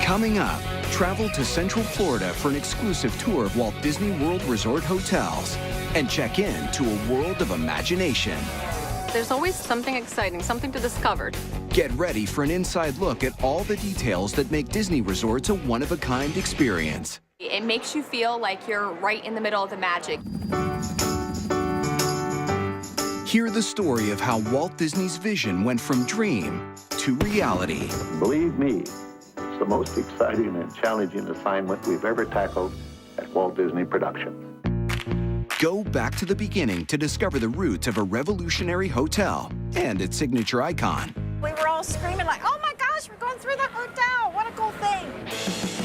Coming up, travel to Central Florida for an exclusive tour of Walt Disney World Resort hotels and check in to a world of imagination. There's always something exciting, something to discover. Get ready for an inside look at all the details that make Disney resorts a one-of-a-kind experience. It makes you feel like you're right in the middle of the magic. Hear the story of how Walt Disney's vision went from dream to reality. Believe me, it's the most exciting and challenging assignment we've ever tackled at Walt Disney Productions. Go back to the beginning to discover the roots of a revolutionary hotel and its signature icon. We were all screaming like, oh my gosh, we're going through the hotel. What a cool thing.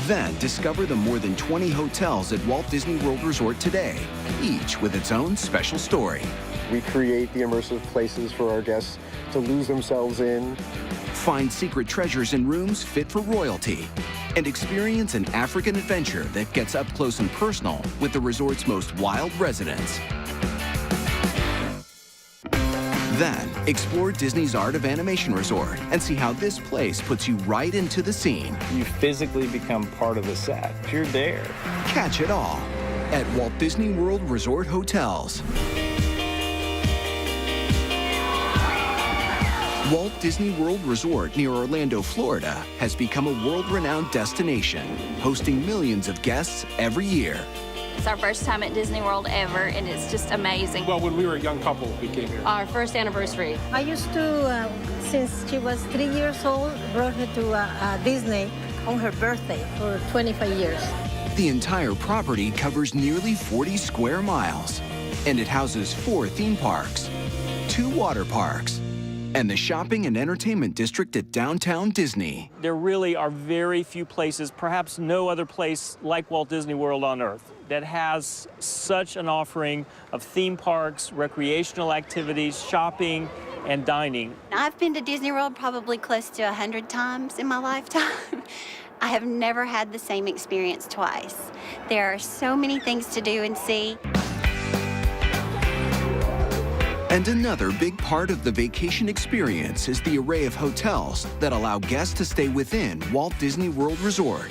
Then discover the more than 20 hotels at Walt Disney World Resort today, each with its own special story. We create the immersive places for our guests to lose themselves in. Find secret treasures in rooms fit for royalty and experience an African adventure that gets up close and personal with the resort's most wild residents. Then, explore Disney's Art of Animation Resort and see how this place puts you right into the scene. You physically become part of the set. You're there. Catch it all at Walt Disney World Resort Hotels. Walt Disney World Resort near Orlando, Florida, has become a world-renowned destination, hosting millions of guests every year. It's our first time at Disney World ever, and it's just amazing. Well, when we were a young couple, we came here. Our first anniversary. I used to, since she was 3 years old, brought her to Disney on her birthday for 25 years. The entire property covers nearly 40 square miles, and it houses 4 theme parks, 2 water parks, and the shopping and entertainment district at downtown Disney. There really are very few places, perhaps no other place like Walt Disney World on Earth, that has such an offering of theme parks, recreational activities, shopping, and dining. I've been to Disney World probably close to 100 times in my lifetime. I have never had the same experience twice. There are so many things to do and see. And another big part of the vacation experience is the array of hotels that allow guests to stay within Walt Disney World Resort.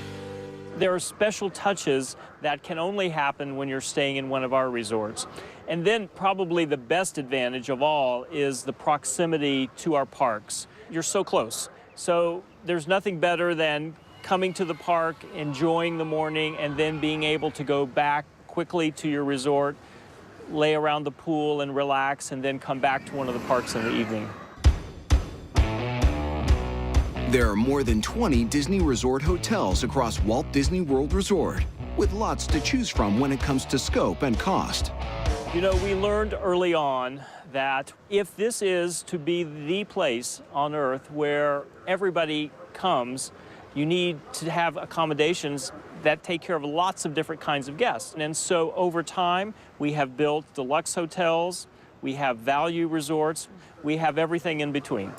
There are special touches that can only happen when you're staying in one of our resorts. And then probably the best advantage of all is the proximity to our parks. You're so close. So there's nothing better than coming to the park, enjoying the morning, and then being able to go back quickly to your resort, lay around the pool and relax, and then come back to one of the parks in the evening. There are more than 20 Disney Resort hotels across Walt Disney World Resort, with lots to choose from when it comes to scope and cost. You know, we learned early on that if this is to be the place on Earth where everybody comes, you need to have accommodations that take care of lots of different kinds of guests. And so over time, we have built deluxe hotels, we have value resorts, we have everything in between.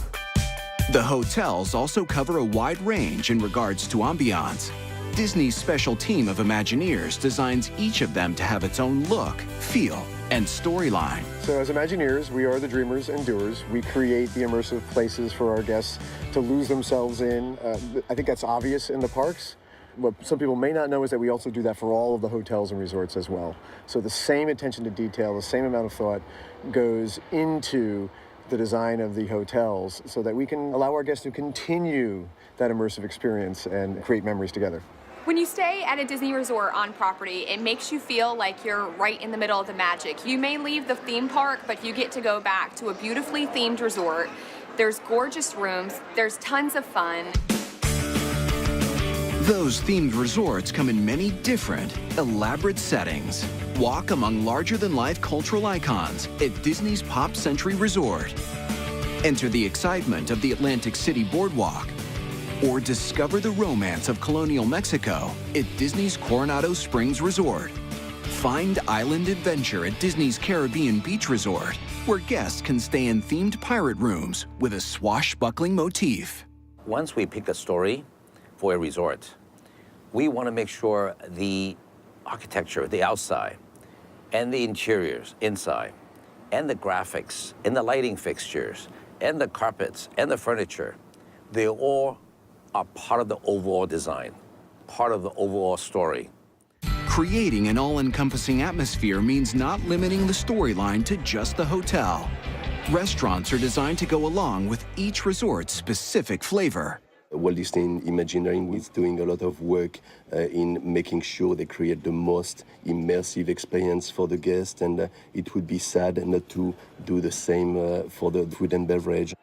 The hotels also cover a wide range in regards to ambiance. Disney's special team of Imagineers designs each of them to have its own look, feel, and storyline. So as Imagineers, we are the dreamers and doers. We create the immersive places for our guests to lose themselves in. I think that's obvious in the parks. What some people may not know is that we also do that for all of the hotels and resorts as well. So the same attention to detail, the same amount of thought goes into the design of the hotels so that we can allow our guests to continue that immersive experience and create memories together. When you stay at a Disney resort on property, it makes you feel like you're right in the middle of the magic. You may leave the theme park, but you get to go back to a beautifully themed resort. There's gorgeous rooms, there's tons of fun. Those themed resorts come in many different, elaborate settings. Walk among larger-than-life cultural icons at Disney's Pop Century Resort. Enter the excitement of the Atlantic City Boardwalk, or discover the romance of colonial Mexico at Disney's Coronado Springs Resort. Find island adventure at Disney's Caribbean Beach Resort, where guests can stay in themed pirate rooms with a swashbuckling motif. Once we pick a story for a resort, we want to make sure the architecture, the outside, and the interiors inside, and the graphics, and the lighting fixtures, and the carpets, and the furniture, they all are part of the overall design. part of the overall story. Creating an all-encompassing atmosphere means not limiting the storyline to just the hotel. Restaurants are designed to go along with each resort's specific flavor. Walt Disney Imagineering is doing a lot of work in making sure they create the most immersive experience for the guest, and it would be sad not to do the same for the food and beverage.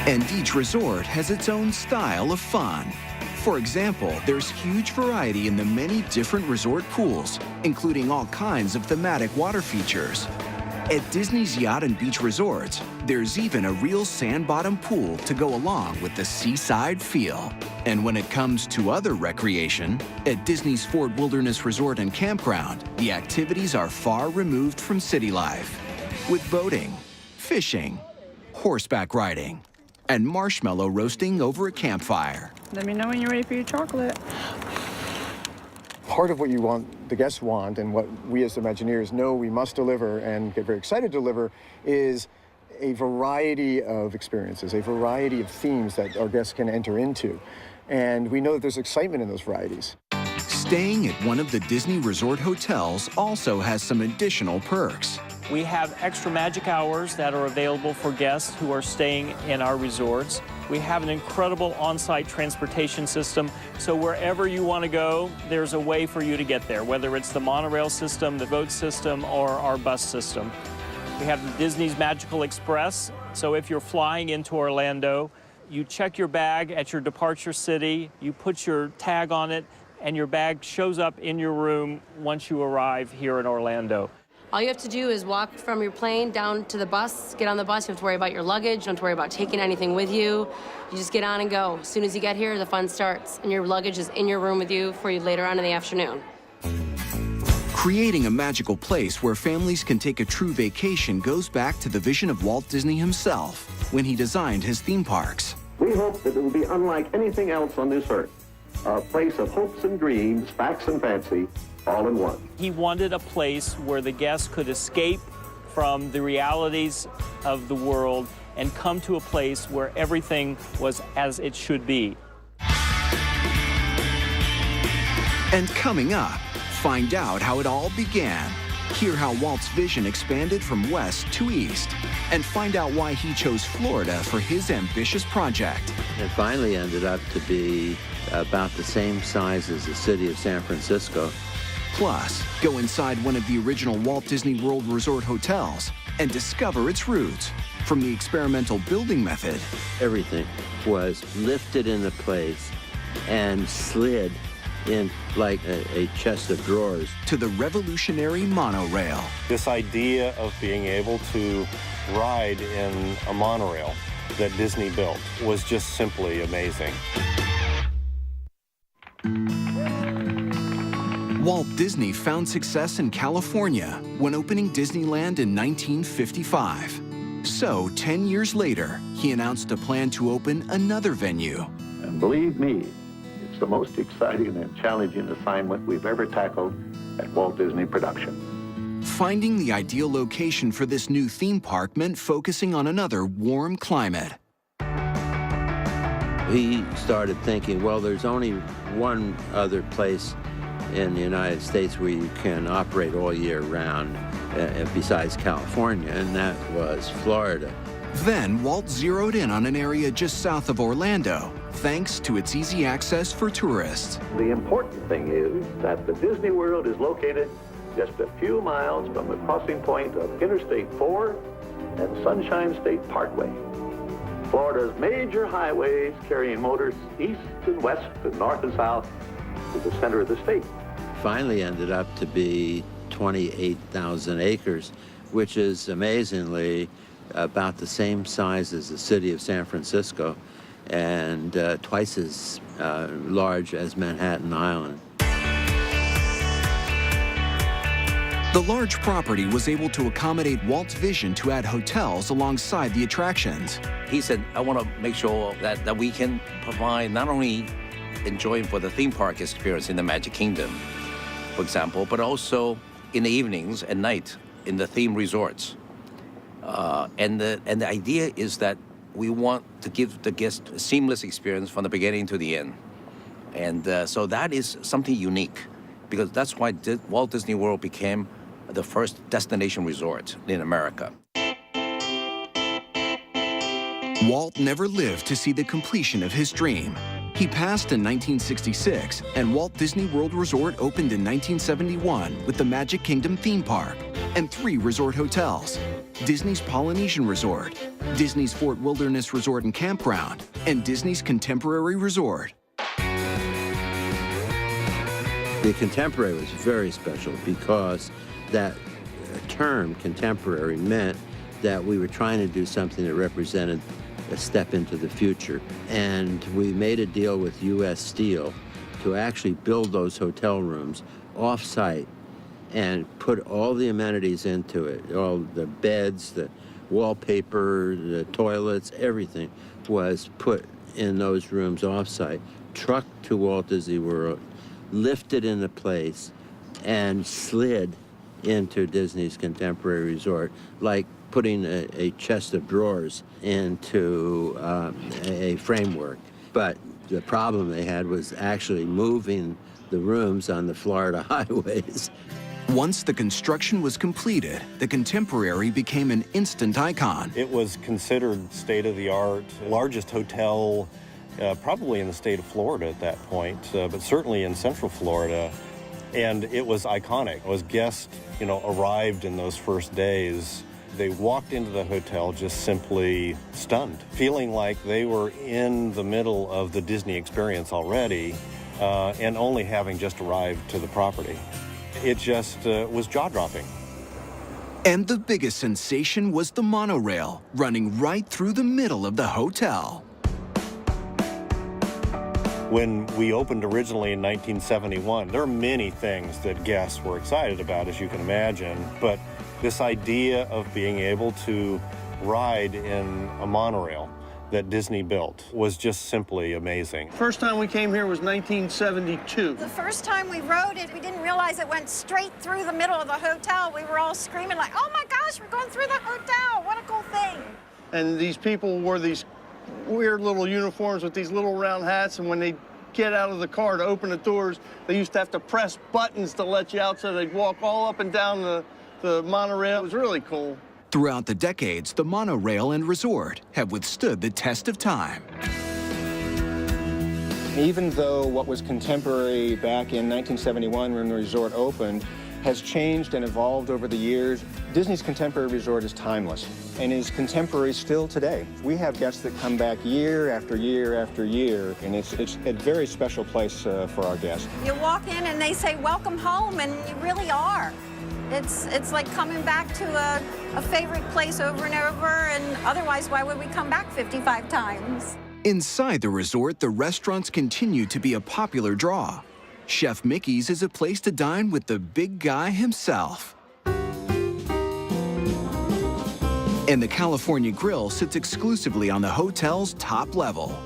And each resort has its own style of fun. For example, there's huge variety in the many different resort pools, including all kinds of thematic water features. At Disney's Yacht and Beach Resorts, there's even a real sand-bottom pool to go along with the seaside feel. And when it comes to other recreation, at Disney's Fort Wilderness Resort and Campground, the activities are far removed from city life, with boating, fishing, horseback riding, and marshmallow roasting over a campfire. Let me know when you're ready for your chocolate. Part of what you want, the guests want, and what we as Imagineers know we must deliver and get very excited to deliver is a variety of experiences, a variety of themes that our guests can enter into. And we know that there's excitement in those varieties. Staying at one of the Disney Resort hotels also has some additional perks. We have extra magic hours that are available for guests who are staying in our resorts. We have an incredible on-site transportation system, so wherever you want to go, there's a way for you to get there, whether it's the monorail system, the boat system, or our bus system. We have the Disney's Magical Express, so if you're flying into Orlando, you check your bag at your departure city, you put your tag on it, and your bag shows up in your room once you arrive here in Orlando. All you have to do is walk from your plane down to the bus, get on the bus. You don't have to worry about your luggage, you don't have to worry about taking anything with you. You just get on and go. As soon as you get here, the fun starts, and your luggage is in your room with you for you later on in the afternoon. Creating a magical place where families can take a true vacation goes back to the vision of Walt Disney himself when he designed his theme parks. We hope that it will be unlike anything else on this earth. A place of hopes and dreams, facts and fancy, all in one. He wanted a place where the guests could escape from the realities of the world and come to a place where everything was as it should be. And coming up, find out how it all began. Hear how Walt's vision expanded from west to east, and find out why he chose Florida for his ambitious project. It finally ended up to be about the same size as the city of San Francisco. Plus, go inside one of the original Walt Disney World Resort hotels and discover its roots, from the experimental building method. Everything was lifted into place and slid in like a chest of drawers. To the revolutionary monorail. This idea of being able to ride in a monorail that Disney built was just simply amazing. Walt Disney found success in California when opening Disneyland in 1955. So, 10 years later, he announced a plan to open another venue. And believe me, it's the most exciting and challenging assignment we've ever tackled at Walt Disney Production. Finding the ideal location for this new theme park meant focusing on another warm climate. We started thinking, well, there's only one other place in the United States where you can operate all year round besides California, and that was Florida. Then Walt zeroed in on an area just south of Orlando, thanks to its easy access for tourists. The important thing is that the Disney World is located just a few miles from the crossing point of Interstate 4 and Sunshine State Parkway. Florida's major highways carrying motors east and west and north and south to the center of the state. Finally ended up to be 28,000 acres, which is amazingly about the same size as the city of San Francisco and twice as large as Manhattan Island. The large property was able to accommodate Walt's vision to add hotels alongside the attractions. He said, I want to make sure that we can provide not only enjoying for the theme park experience in the Magic Kingdom, for example, but also in the evenings and night in the theme resorts. And the idea is that we want to give the guest a seamless experience from the beginning to the end. And so that is something unique, because that's why Walt Disney World became the first destination resort in America. Walt never lived to see the completion of his dream. He passed in 1966, and Walt Disney World Resort opened in 1971 with the Magic Kingdom theme park and 3 resort hotels: Disney's Polynesian Resort, Disney's Fort Wilderness Resort and Campground, and Disney's Contemporary Resort. The Contemporary was very special because that term, contemporary, meant that we were trying to do something that represented a step into the future. And we made a deal with U.S. Steel to actually build those hotel rooms off-site and put all the amenities into it. All the beds, the wallpaper, the toilets, everything was put in those rooms off-site, trucked to Walt Disney World, lifted into place, and slid into Disney's Contemporary Resort, like putting a chest of drawers into a framework. But the problem they had was actually moving the rooms on the Florida highways. Once the construction was completed, the Contemporary became an instant icon. It was considered state-of-the-art, largest hotel probably in the state of Florida at that point, but certainly in Central Florida. And it was iconic. As guests, arrived in those first days, they walked into the hotel just simply stunned, feeling like they were in the middle of the Disney experience already, and only having just arrived to the property. It just was jaw-dropping. And the biggest sensation was the monorail, running right through the middle of the hotel. When we opened originally in 1971, there are many things that guests were excited about, as you can imagine, but this idea of being able to ride in a monorail that Disney built was just simply amazing. First time we came here was 1972. The first time we rode it, we didn't realize it went straight through the middle of the hotel. We were all screaming like, oh my gosh, we're going through the hotel. What a cool thing. And these people wore these weird little uniforms with these little round hats, and when they get out of the car to open the doors, they used to have to press buttons to let you out, so they'd walk all up and down the monorail. It was really cool. Throughout the decades, the monorail and resort have withstood the test of time. Even though what was contemporary back in 1971 when the resort opened has changed and evolved over the years, Disney's Contemporary Resort is timeless and is contemporary still today. We have guests that come back year after year after year, and it's a very special place for our guests. You walk in and they say, welcome home, and you really are. It's like coming back to a favorite place over and over, and otherwise, why would we come back 55 times? Inside the resort, the restaurants continue to be a popular draw. Chef Mickey's is a place to dine with the big guy himself. And the California Grill sits exclusively on the hotel's top level.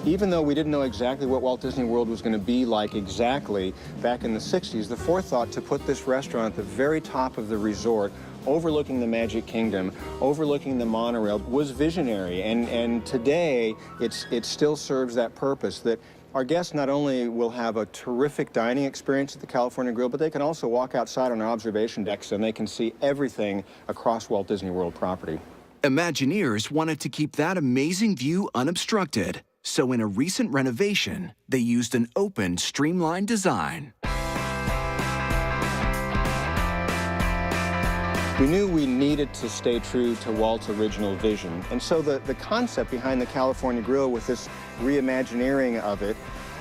Even though we didn't know exactly what Walt Disney World was going to be like exactly back in the 60s, the forethought to put this restaurant at the very top of the resort, overlooking the Magic Kingdom, overlooking the monorail, was visionary. And today, it still serves that purpose, that our guests not only will have a terrific dining experience at the California Grill, but they can also walk outside on our observation decks and they can see everything across Walt Disney World property. Imagineers wanted to keep that amazing view unobstructed. So in a recent renovation, they used an open, streamlined design. We knew we needed to stay true to Walt's original vision. And so the concept behind the California Grill with this reimagineering of it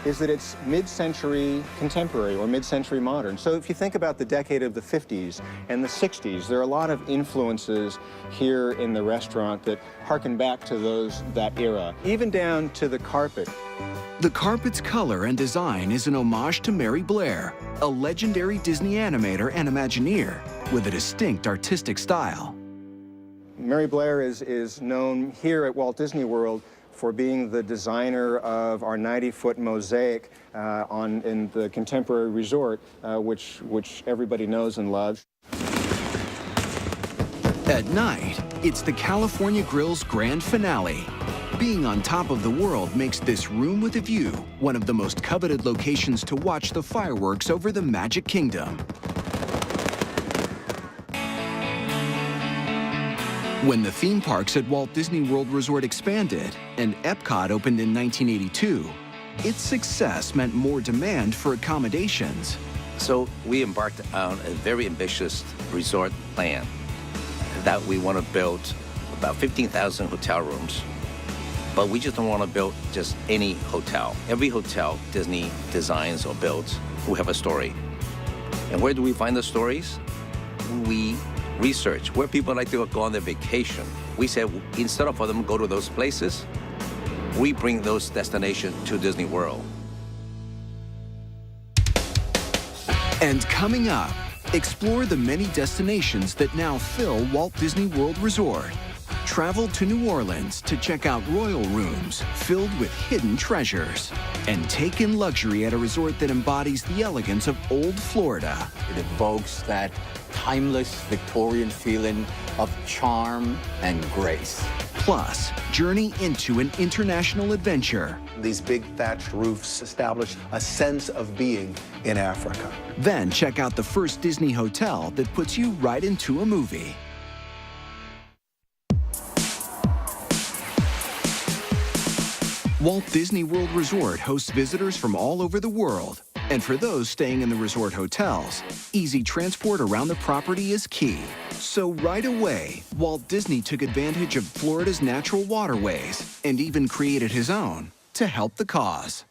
is that it's mid-century contemporary or mid-century modern. So if you think about the decade of the 50s and the 60s, there are a lot of influences here in the restaurant that harken back to that era, even down to the carpet. The carpet's color and design is an homage to Mary Blair, a legendary Disney animator and Imagineer with a distinct artistic style. Mary Blair is known here at Walt Disney World for being the designer of our 90-foot mosaic in the Contemporary Resort, which everybody knows and loves. At night, It's the California Grill's grand finale. Being on top of the world makes this room with a view one of the most coveted locations to watch the fireworks over the Magic Kingdom. When the theme parks at Walt Disney World Resort expanded and Epcot opened in 1982, its success meant more demand for accommodations. So we embarked on a very ambitious resort plan that we want to build about 15,000 hotel rooms. But we just don't want to build just any hotel. Every hotel Disney designs or builds will have a story. And where do we find the stories? We research where people like to go on their vacation. We said instead of for them to go to those places, we bring those destinations to Disney World. And coming up, explore the many destinations that now fill Walt Disney World Resort. Travel to New Orleans to check out royal rooms filled with hidden treasures. And take in luxury at a resort that embodies the elegance of old Florida. It evokes that timeless Victorian feeling of charm and grace. Plus, journey into an international adventure. These big thatched roofs establish a sense of being in Africa. Then check out the first Disney hotel that puts you right into a movie. Walt Disney World Resort hosts visitors from all over the world. And for those staying in the resort hotels, easy transport around the property is key. So right away, Walt Disney took advantage of Florida's natural waterways and even created his own to help the cause.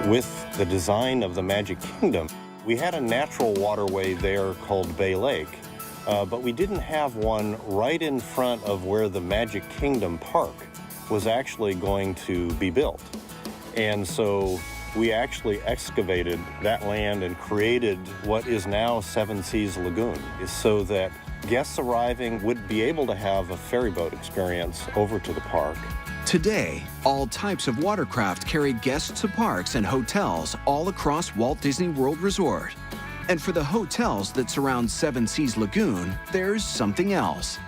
With the design of the Magic Kingdom, we had a natural waterway there called Bay Lake, but we didn't have one right in front of where the Magic Kingdom Park was actually going to be built. And so we actually excavated that land and created what is now Seven Seas Lagoon, so that guests arriving would be able to have a ferry boat experience over to the park. Today, all types of watercraft carry guests to parks and hotels all across Walt Disney World Resort. And for the hotels that surround Seven Seas Lagoon, there's something else.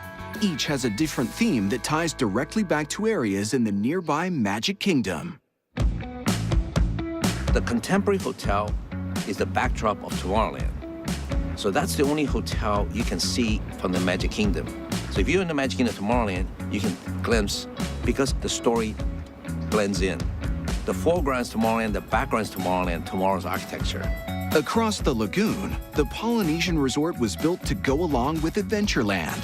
Each has a different theme that ties directly back to areas in the nearby Magic Kingdom. The Contemporary Hotel is the backdrop of Tomorrowland. So that's the only hotel you can see from the Magic Kingdom. So if you're in the Magic Kingdom Tomorrowland, you can glimpse, because the story blends in. The foreground's Tomorrowland, the background's Tomorrowland, tomorrow's architecture. Across the lagoon, the Polynesian resort was built to go along with Adventureland.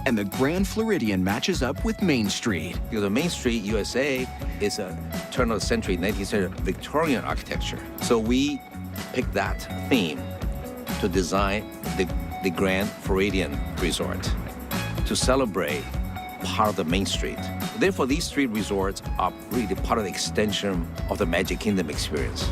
And the Grand Floridian matches up with Main Street. The Main Street USA is a turn of the century, 19th century Victorian architecture. So we picked that theme to design the Grand Floridian Resort to celebrate part of the Main Street. Therefore, these street resorts are really part of the extension of the Magic Kingdom experience.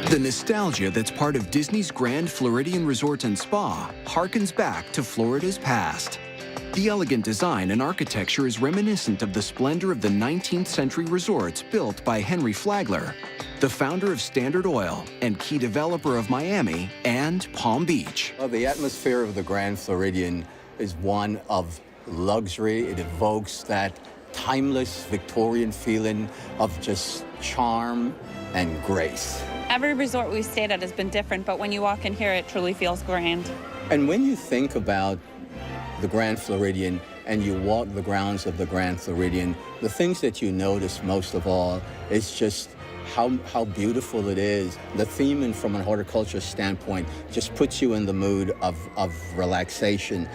The nostalgia that's part of Disney's Grand Floridian Resort and Spa harkens back to Florida's past. The elegant design and architecture is reminiscent of the splendor of the 19th century resorts built by Henry Flagler, the founder of Standard Oil and key developer of Miami and Palm Beach. Well, the atmosphere of the Grand Floridian is one of luxury. It evokes that timeless Victorian feeling of just charm and grace. Every resort we've stayed at has been different, but when you walk in here, it truly feels grand. And when you think about the Grand Floridian and you walk the grounds of the Grand Floridian, the things that you notice most of all is just how beautiful it is. The theme, and from a horticulture standpoint, just puts you in the mood of relaxation.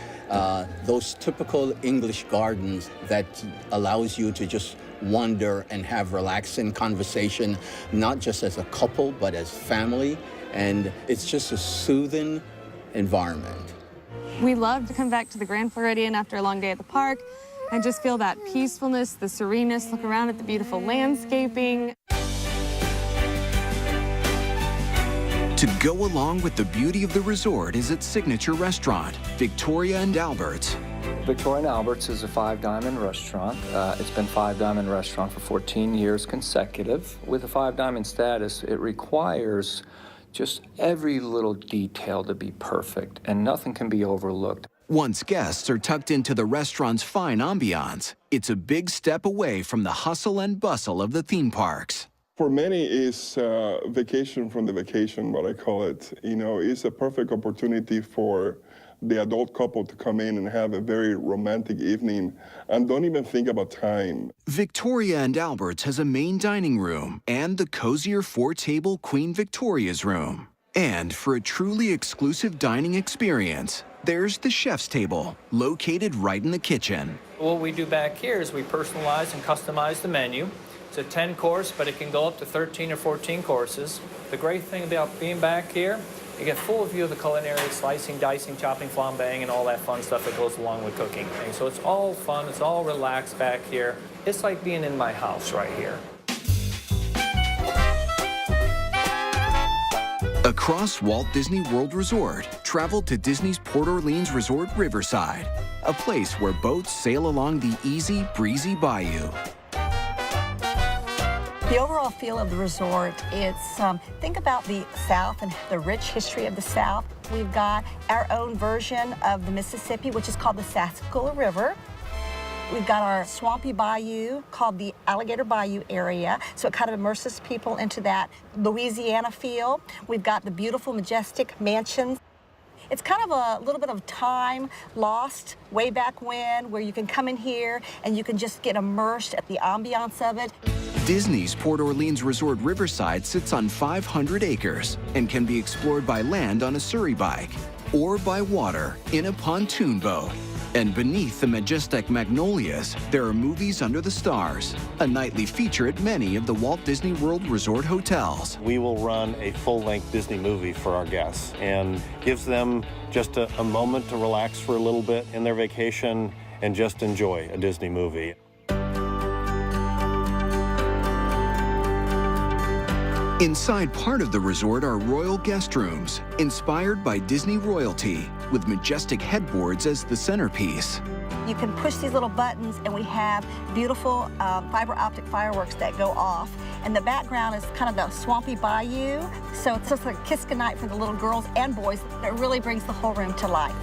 Those typical English gardens that allows you to just wander and have relaxing conversation, not just as a couple, but as family. And it's just a soothing environment. We love to come back to the Grand Floridian after a long day at the park and just feel that peacefulness, the sereneness, look around at the beautiful landscaping. To go along with the beauty of the resort is its signature restaurant, Victoria and Albert's. Victoria and Albert's is a five-diamond restaurant. It's been five-diamond restaurant for 14 years consecutive. With a five-diamond status, it requires just every little detail to be perfect, and nothing can be overlooked. Once guests are tucked into the restaurant's fine ambiance, it's a big step away from the hustle and bustle of the theme parks. For many, it's vacation from the vacation, what I call it. You know, it's a perfect opportunity for the adult couple to come in and have a very romantic evening and don't even think about time. Victoria and Albert's has a main dining room and the cozier four-table Queen Victoria's room. And for a truly exclusive dining experience, there's the chef's table, located right in the kitchen. What we do back here is we personalize and customize the menu. It's a 10-course, but it can go up to 13 or 14 courses. The great thing about being back here, you get full view of the culinary, slicing, dicing, chopping, flambeing, and all that fun stuff that goes along with cooking. And so it's all fun, it's all relaxed back here. It's like being in my house right here. Across Walt Disney World Resort, travel to Disney's Port Orleans Resort Riverside, a place where boats sail along the easy, breezy bayou. The overall feel of the resort, it's, think about the South and the rich history of the South. We've got our own version of the Mississippi, which is called the Sassagoula River. We've got our swampy bayou called the Alligator Bayou area, so it kind of immerses people into that Louisiana feel. We've got the beautiful, majestic mansions. It's kind of a little bit of time lost way back when, where you can come in here and you can just get immersed at the ambiance of it. Disney's Port Orleans Resort Riverside sits on 500 acres and can be explored by land on a Surrey bike or by water in a pontoon boat. And beneath the majestic magnolias, there are movies under the stars, a nightly feature at many of the Walt Disney World Resort hotels. We will run a full-length Disney movie for our guests and gives them just a moment to relax for a little bit in their vacation and just enjoy a Disney movie. Inside part of the resort are royal guest rooms, inspired by Disney royalty, with majestic headboards as the centerpiece. You can push these little buttons and we have beautiful fiber optic fireworks that go off. And the background is kind of the swampy bayou. So it's just like a kiss goodnight for the little girls and boys. It really brings the whole room to life.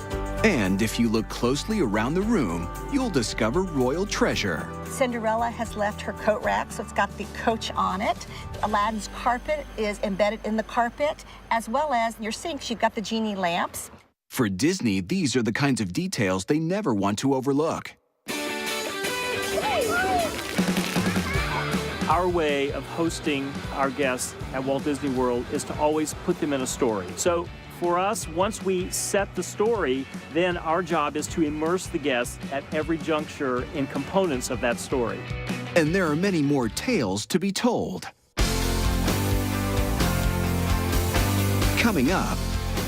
And if you look closely around the room, you'll discover royal treasure. Cinderella has left her coat rack, so it's got the coach on it. Aladdin's carpet is embedded in the carpet, as well as your sinks, you've got the genie lamps. For Disney, these are the kinds of details they never want to overlook. Our way of hosting our guests at Walt Disney World is to always put them in a story. So for us, once we set the story, then our job is to immerse the guests at every juncture in components of that story. And there are many more tales to be told. Coming up,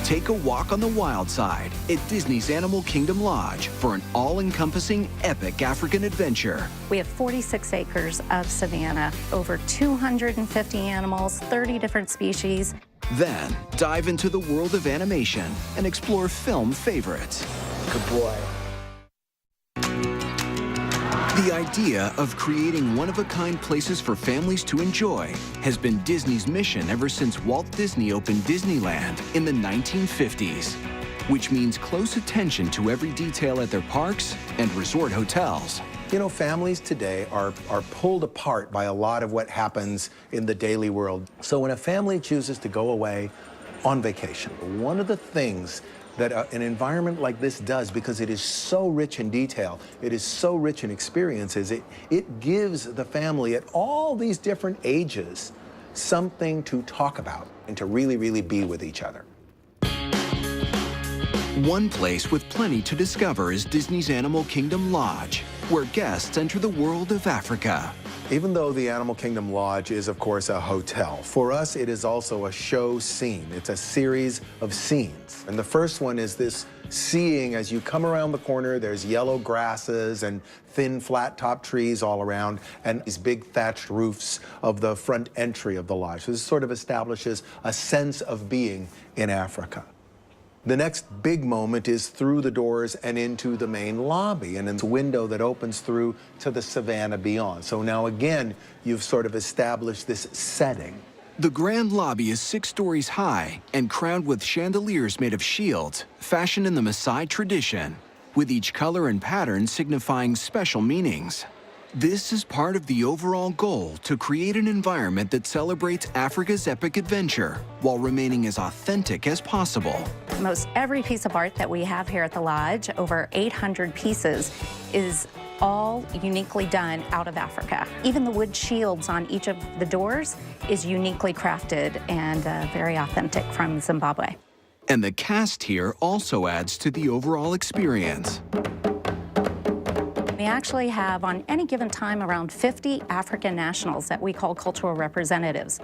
take a walk on the wild side at Disney's Animal Kingdom Lodge for an all-encompassing epic African adventure. We have 46 acres of savanna, over 250 animals, 30 different species. Then, dive into the world of animation and explore film favorites. Good boy. The idea of creating one-of-a-kind places for families to enjoy has been Disney's mission ever since Walt Disney opened Disneyland in the 1950s, which means close attention to every detail at their parks and resort hotels. You know, families today are pulled apart by a lot of what happens in the daily world. So when a family chooses to go away on vacation, one of the things that an environment like this does, because it is so rich in detail, it is so rich in experiences, it gives the family at all these different ages something to talk about and to really, really be with each other. One place with plenty to discover is Disney's Animal Kingdom Lodge, where guests enter the world of Africa. Even though the Animal Kingdom Lodge is, of course, a hotel, for us it is also a show scene. It's a series of scenes. And the first one is this seeing as you come around the corner, there's yellow grasses and thin flat-top trees all around, and these big thatched roofs of the front entry of the lodge. So this sort of establishes a sense of being in Africa. The next big moment is through the doors and into the main lobby, and it's a window that opens through to the savannah beyond. So now again, you've sort of established this setting. The grand lobby is 6 stories high and crowned with chandeliers made of shields, fashioned in the Maasai tradition, with each color and pattern signifying special meanings. This is part of the overall goal to create an environment that celebrates Africa's epic adventure while remaining as authentic as possible. Most every piece of art that we have here at the Lodge, over 800 pieces, is all uniquely done out of Africa. Even the wood shields on each of the doors is uniquely crafted and very authentic from Zimbabwe. And the cast here also adds to the overall experience. We actually have, on any given time, around 50 African nationals that we call cultural representatives.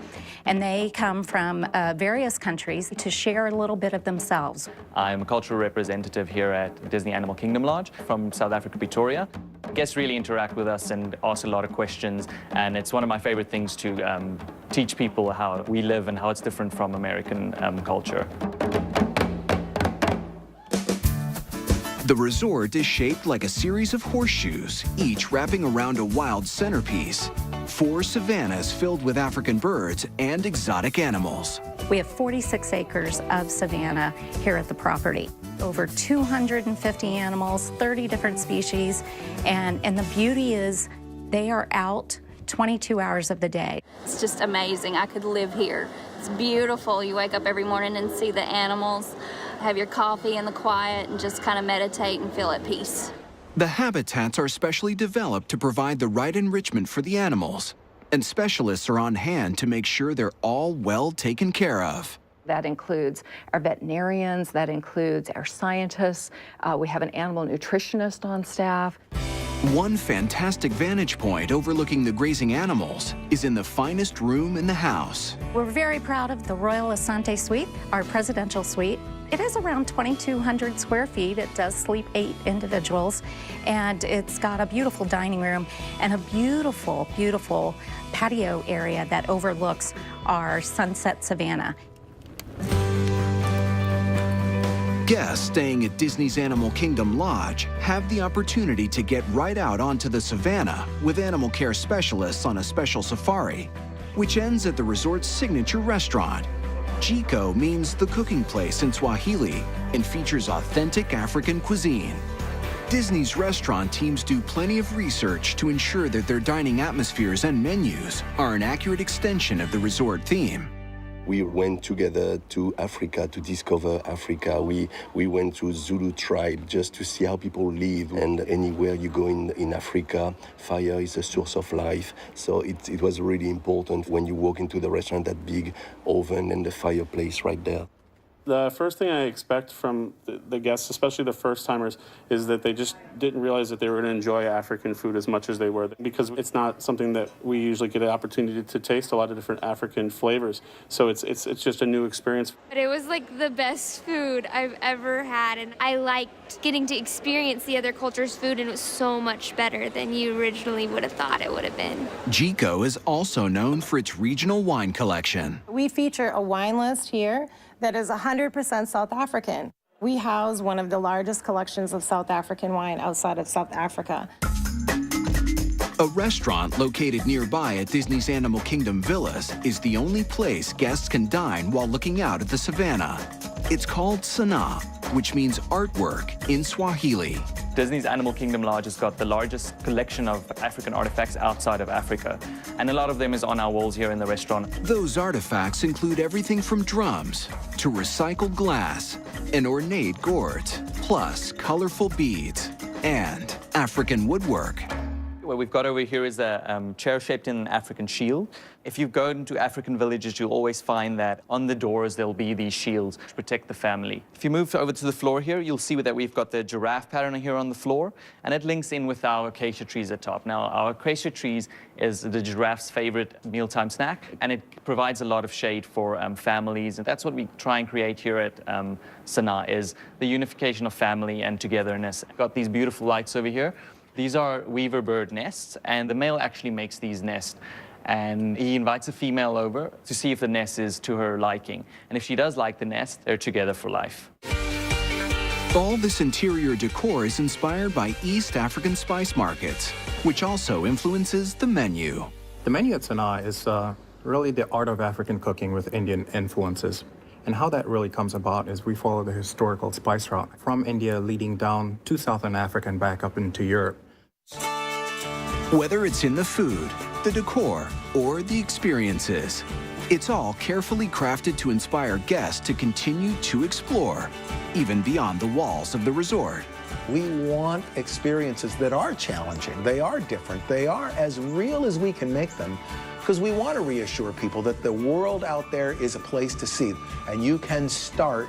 And they come from various countries to share a little bit of themselves. I'm a cultural representative here at Disney Animal Kingdom Lodge from South Africa, Pretoria. Guests really interact with us and ask a lot of questions, and it's one of my favorite things to teach people how we live and how it's different from American culture. The resort is shaped like a series of horseshoes, each wrapping around a wild centerpiece. 4 savannas filled with African birds and exotic animals. We have 46 acres of savanna here at the property. Over 250 animals, 30 different species, and the beauty is they are out 22 hours of the day. It's just amazing. I could live here. It's beautiful. You wake up every morning and see the animals, have your coffee in the quiet, and just kind of meditate and feel at peace. The habitats are specially developed to provide the right enrichment for the animals, and specialists are on hand to make sure they're all well taken care of. That includes our veterinarians, that includes our scientists. We have an animal nutritionist on staff. One fantastic vantage point overlooking the grazing animals is in the finest room in the house. We're very proud of the Royal Asante Suite, our presidential suite. It is around 2,200 square feet. It does sleep 8 individuals, and it's got a beautiful dining room and a beautiful, beautiful patio area that overlooks our sunset savanna. Guests staying at Disney's Animal Kingdom Lodge have the opportunity to get right out onto the savannah with animal care specialists on a special safari, which ends at the resort's signature restaurant. Jiko means the cooking place in Swahili and features authentic African cuisine. Disney's restaurant teams do plenty of research to ensure that their dining atmospheres and menus are an accurate extension of the resort theme. We went together to Africa to discover Africa. We went to Zulu tribe just to see how people live. And anywhere you go in Africa, fire is a source of life. So it was really important when you walk into the restaurant, that big oven and the fireplace right there. The first thing I expect from the guests, especially the first-timers, is that they just didn't realize that they were going to enjoy African food as much as they were, because it's not something that we usually get an opportunity to taste a lot of different African flavors. So it's just a new experience. But it was like the best food I've ever had, and I liked getting to experience the other culture's food, and it was so much better than you originally would have thought it would have been. Jiko is also known for its regional wine collection. We feature a wine list here that is 100% South African. We house one of the largest collections of South African wine outside of South Africa. A restaurant located nearby at Disney's Animal Kingdom Villas is the only place guests can dine while looking out at the savannah. It's called Sanaa, which means artwork in Swahili. Disney's Animal Kingdom Lodge has got the largest collection of African artifacts outside of Africa, and a lot of them is on our walls here in the restaurant. Those artifacts include everything from drums to recycled glass and ornate gourds, plus colorful beads and African woodwork. What we've got over here is a chair shaped in an African shield. If you go into African villages, you'll always find that on the doors there'll be these shields to protect the family. If you move over to the floor here, you'll see that we've got the giraffe pattern here on the floor, and it links in with our acacia trees at top. Now, our acacia trees is the giraffe's favorite mealtime snack, and it provides a lot of shade for families, and that's what we try and create here at Sanaa, is the unification of family and togetherness. We've got these beautiful lights over here. These are weaver bird nests, and the male actually makes these nests. And he invites a female over to see if the nest is to her liking. And if she does like the nest, they're together for life. All this interior decor is inspired by East African spice markets, which also influences the menu. The menu at Sanaa is really the art of African cooking with Indian influences. And how that really comes about is we follow the historical spice route from India leading down to Southern Africa and back up into Europe. Whether it's in the food, the decor, or the experiences, it's all carefully crafted to inspire guests to continue to explore, even beyond the walls of the resort. We want experiences that are challenging, they are different, they are as real as we can make them, because we want to reassure people that the world out there is a place to see, and you can start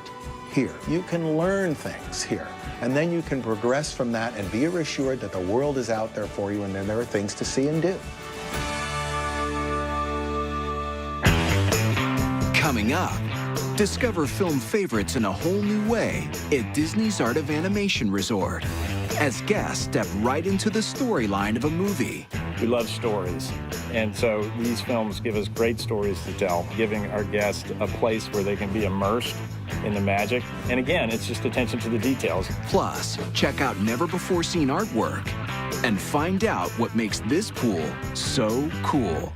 here. You can learn things here, and then you can progress from that and be reassured that the world is out there for you and then there are things to see and do. Coming up, discover film favorites in a whole new way at Disney's Art of Animation Resort, as guests step right into the storyline of a movie. We love stories, and so these films give us great stories to tell, giving our guests a place where they can be immersed in the magic. And again, it's just attention to the details. Plus, check out never-before-seen artwork and find out what makes this pool so cool.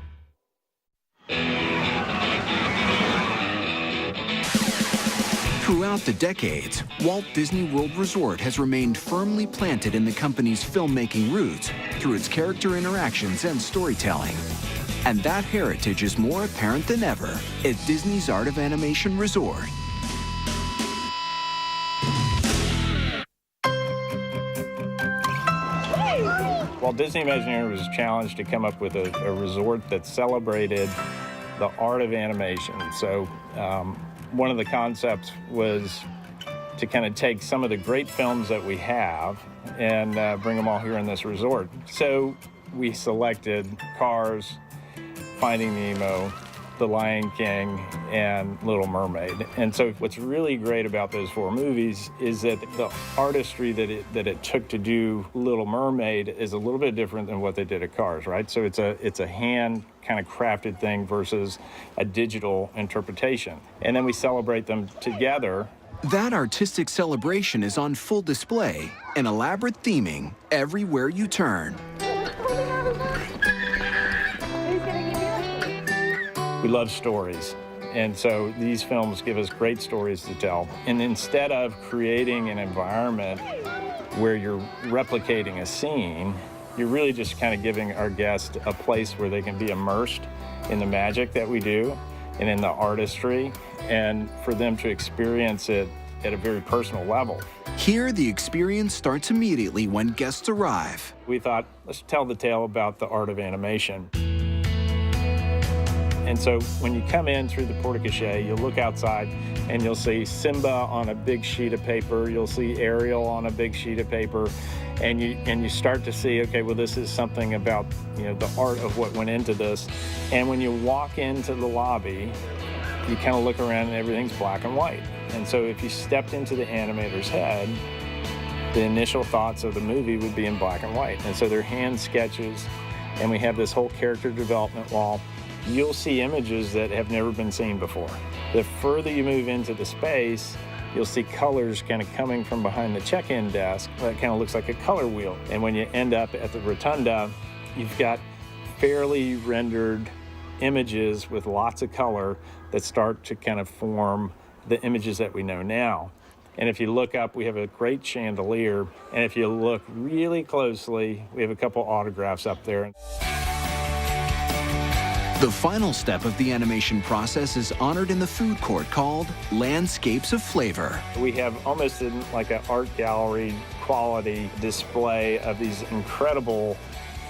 Throughout the decades, Walt Disney World Resort has remained firmly planted in the company's filmmaking roots through its character interactions and storytelling. And that heritage is more apparent than ever at Disney's Art of Animation Resort. Walt Disney Imagineering was challenged to come up with a resort that celebrated the art of animation. So one of the concepts was to kind of take some of the great films that we have and bring them all here in this resort. So we selected Cars, Finding Nemo, The Lion King, and Little Mermaid. And so what's really great about those four movies is that the artistry that it took to do Little Mermaid is a little bit different than what they did at Cars, right? So it's a hand kind of crafted thing versus a digital interpretation. And then we celebrate them together. That artistic celebration is on full display and elaborate theming everywhere you turn. We love stories, and so these films give us great stories to tell. And instead of creating an environment where you're replicating a scene, you're really just kind of giving our guests a place where they can be immersed in the magic that we do and in the artistry, and for them to experience it at a very personal level. Here, the experience starts immediately when guests arrive. We thought, let's tell the tale about the art of animation. And so when you come in through the porte-cochere, you'll look outside and you'll see Simba on a big sheet of paper, you'll see Ariel on a big sheet of paper, and you start to see, okay, well, this is something about, you know, the art of what went into this. And when you walk into the lobby, you kind of look around and everything's black and white. And so if you stepped into the animator's head, the initial thoughts of the movie would be in black and white. And so they're hand sketches, and we have this whole character development wall. You'll see images that have never been seen before. The further you move into the space, you'll see colors kind of coming from behind the check-in desk. That kind of looks like a color wheel. And when you end up at the rotunda, you've got fairly rendered images with lots of color that start to kind of form the images that we know now. And if you look up, we have a great chandelier. And if you look really closely, we have a couple autographs up there. The final step of the animation process is honored in the food court called Landscapes of Flavor. We have almost like an art gallery quality display of these incredible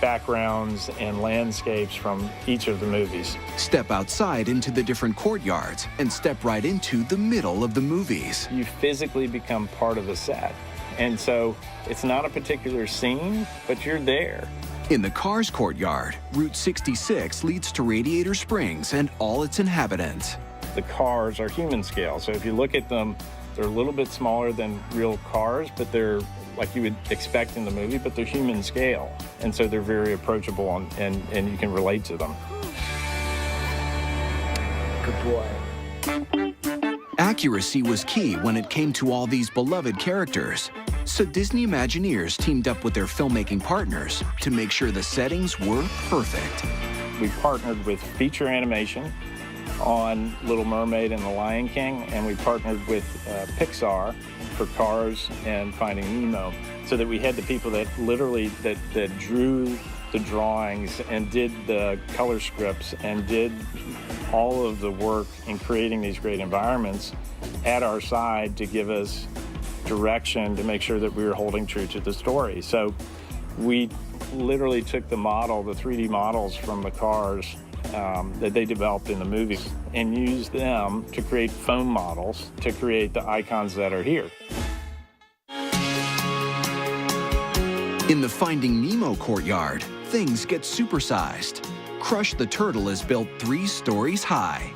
backgrounds and landscapes from each of the movies. Step outside into the different courtyards and step right into the middle of the movies. You physically become part of the set. And so it's not a particular scene, but you're there. In the Cars courtyard, Route 66 leads to Radiator Springs and all its inhabitants. The cars are human scale, so if you look at them, they're a little bit smaller than real cars, but they're like you would expect in the movie, but they're human scale. And so they're very approachable and you can relate to them. Good boy. Accuracy was key when it came to all these beloved characters. So Disney Imagineers teamed up with their filmmaking partners to make sure the settings were perfect. We partnered with feature animation on Little Mermaid and The Lion King, and we partnered with Pixar for Cars and Finding Nemo, so that we had the people that literally that drew the drawings and did the color scripts and did all of the work in creating these great environments at our side to give us direction to make sure that we were holding true to the story. So we literally took the model, the 3D models from the cars that they developed in the movies, and used them to create foam models to create the icons that are here. In the Finding Nemo courtyard, things get supersized. Crush the Turtle is built 3 stories high.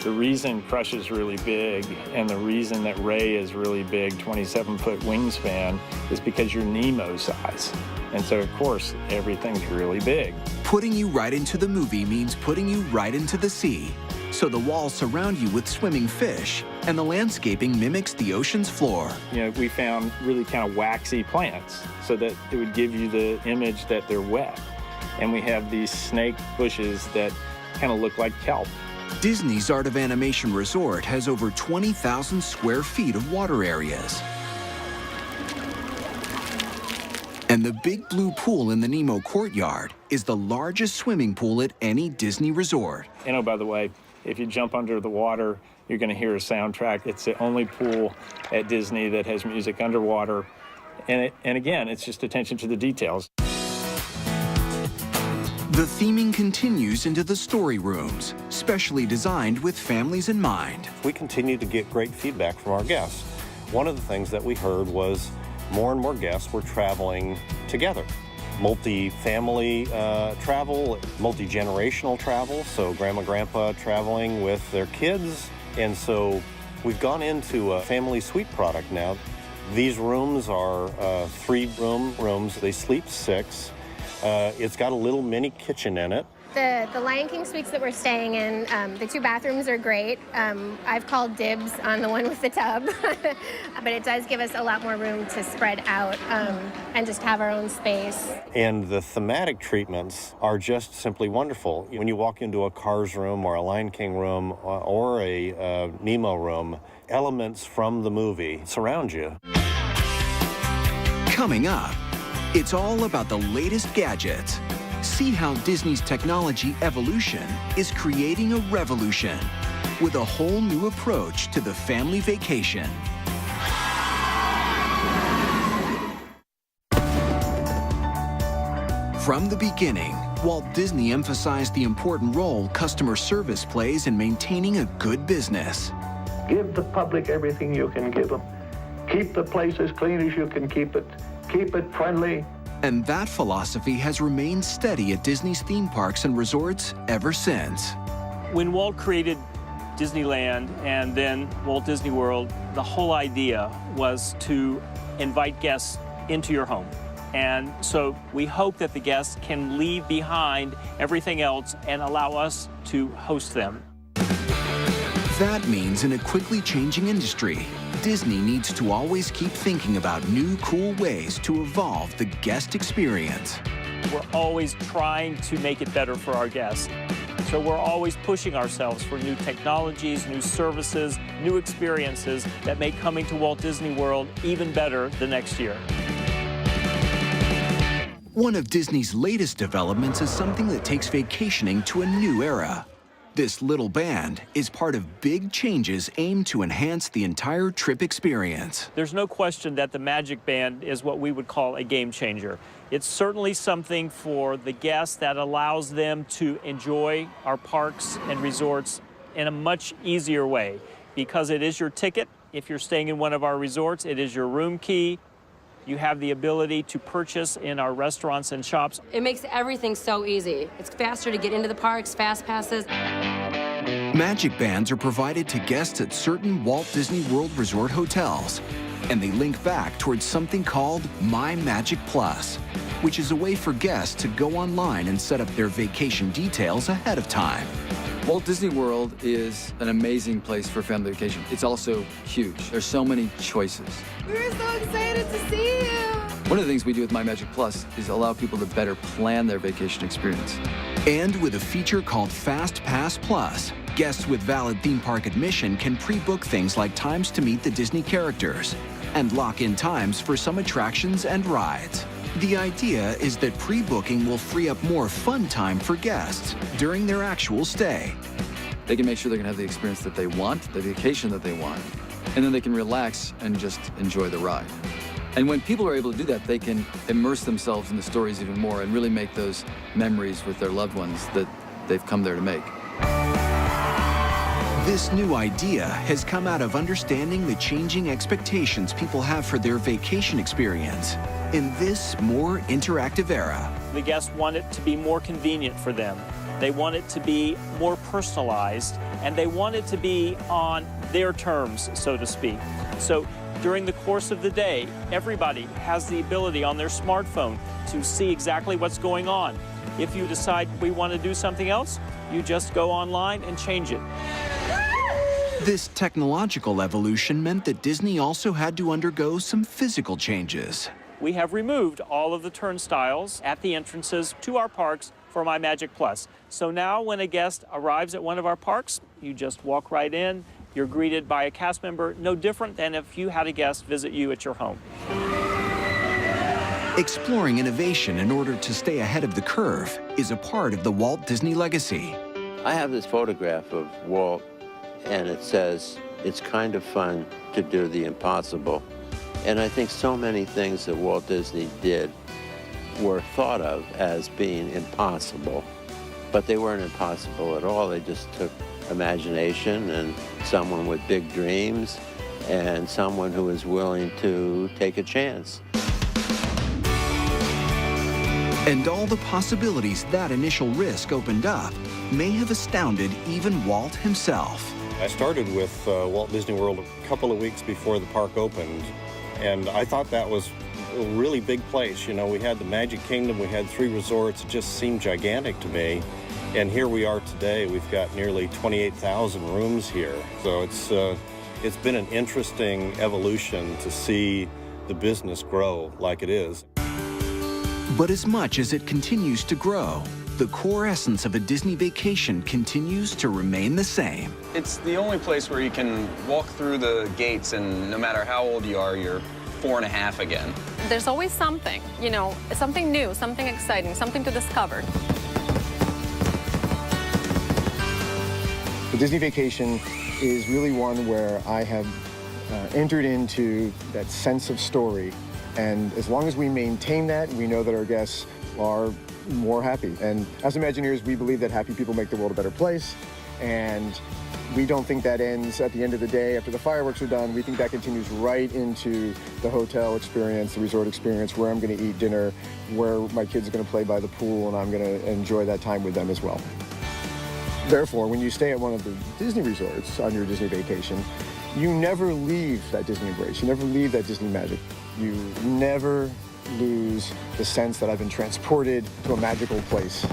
The reason Crush is really big and the reason that Ray is really big, 27-foot wingspan, is because you're Nemo size. And so, of course, everything's really big. Putting you right into the movie means putting you right into the sea. So the walls surround you with swimming fish, and the landscaping mimics the ocean's floor. You know, we found really kind of waxy plants so that it would give you the image that they're wet. And we have these snake bushes that kind of look like kelp. Disney's Art of Animation Resort has over 20,000 square feet of water areas. And the big blue pool in the Nemo courtyard is the largest swimming pool at any Disney resort. And oh, by the way, if you jump under the water, you're going to hear a soundtrack. It's the only pool at Disney that has music underwater. And again, it's just attention to the details. The theming continues into the story rooms, specially designed with families in mind. We continue to get great feedback from our guests. One of the things that we heard was more and more guests were traveling together. Multi-family travel, multi-generational travel, so grandma, grandpa traveling with their kids. And so we've gone into a family suite product now. These rooms are 3-room rooms. They sleep 6. It's got a little mini kitchen in it. The Lion King suites that we're staying in, the 2 bathrooms are great. I've called dibs on the one with the tub, but it does give us a lot more room to spread out and just have our own space. And the thematic treatments are just simply wonderful. When you walk into a Cars room or a Lion King room or a Nemo room, elements from the movie surround you. Coming up, it's all about the latest gadgets. See how Disney's technology evolution is creating a revolution with a whole new approach to the family vacation. From the beginning, Walt Disney emphasized the important role customer service plays in maintaining a good business. Give the public everything you can give them. Keep the place as clean as you can keep it. Keep it friendly. And that philosophy has remained steady at Disney's theme parks and resorts ever since. When Walt created Disneyland and then Walt Disney World, the whole idea was to invite guests into your home. And so we hope that the guests can leave behind everything else and allow us to host them. That means in a quickly changing industry, Disney needs to always keep thinking about new, cool ways to evolve the guest experience. We're always trying to make it better for our guests. So we're always pushing ourselves for new technologies, new services, new experiences that make coming to Walt Disney World even better the next year. One of Disney's latest developments is something that takes vacationing to a new era. This little band is part of big changes aimed to enhance the entire trip experience. There's no question that the Magic Band is what we would call a game changer. It's certainly something for the guests that allows them to enjoy our parks and resorts in a much easier way, because it is your ticket. If you're staying in one of our resorts, it is your room key. You have the ability to purchase in our restaurants and shops. It makes everything so easy. It's faster to get into the parks, fast passes. Magic Bands are provided to guests at certain Walt Disney World Resort hotels, and they link back towards something called My Magic Plus, which is a way for guests to go online and set up their vacation details ahead of time. Walt Disney World is an amazing place for family vacation. It's also huge. There's so many choices. We're so excited to see you! One of the things we do with My Magic Plus is allow people to better plan their vacation experience. And with a feature called Fast Pass Plus, guests with valid theme park admission can pre-book things like times to meet the Disney characters and lock in times for some attractions and rides. The idea is that pre-booking will free up more fun time for guests during their actual stay. They can make sure they're gonna have the experience that they want, the vacation that they want, and then they can relax and just enjoy the ride. And when people are able to do that, they can immerse themselves in the stories even more and really make those memories with their loved ones that they've come there to make. This new idea has come out of understanding the changing expectations people have for their vacation experience in this more interactive era. The guests want it to be more convenient for them. They want it to be more personalized, and they want it to be on their terms, so to speak. So during the course of the day, everybody has the ability on their smartphone to see exactly what's going on. If you decide we want to do something else, you just go online and change it. This technological evolution meant that Disney also had to undergo some physical changes. We have removed all of the turnstiles at the entrances to our parks for My Magic Plus. So now when a guest arrives at one of our parks, you just walk right in. You're greeted by a cast member, no different than if you had a guest visit you at your home. Exploring innovation in order to stay ahead of the curve is a part of the Walt Disney legacy. I have this photograph of Walt, and it says, "It's kind of fun to do the impossible." And I think so many things that Walt Disney did were thought of as being impossible, but they weren't impossible at all. They just took imagination and someone with big dreams and someone who was willing to take a chance. And all the possibilities that initial risk opened up may have astounded even Walt himself. I started with Walt Disney World a couple of weeks before the park opened, and I thought that was a really big place. You know, we had the Magic Kingdom, we had 3 resorts. It just seemed gigantic to me. And here we are today. We've got nearly 28,000 rooms here. So it's been an interesting evolution to see the business grow like it is. But as much as it continues to grow, the core essence of a Disney vacation continues to remain the same. It's the only place where you can walk through the gates and no matter how old you are, you're 4 and a half again. There's always something, you know, something new, something exciting, something to discover. The Disney vacation is really one where I have entered into that sense of story. And as long as we maintain that, we know that our guests are more happy. And as Imagineers, we believe that happy people make the world a better place. And we don't think that ends at the end of the day after the fireworks are done. We think that continues right into the hotel experience, the resort experience, where I'm going to eat dinner, where my kids are going to play by the pool, and I'm going to enjoy that time with them as well. Therefore, when you stay at one of the Disney resorts on your Disney vacation, you never leave that Disney embrace. You never leave that Disney magic. You never lose the sense that I've been transported to a magical place.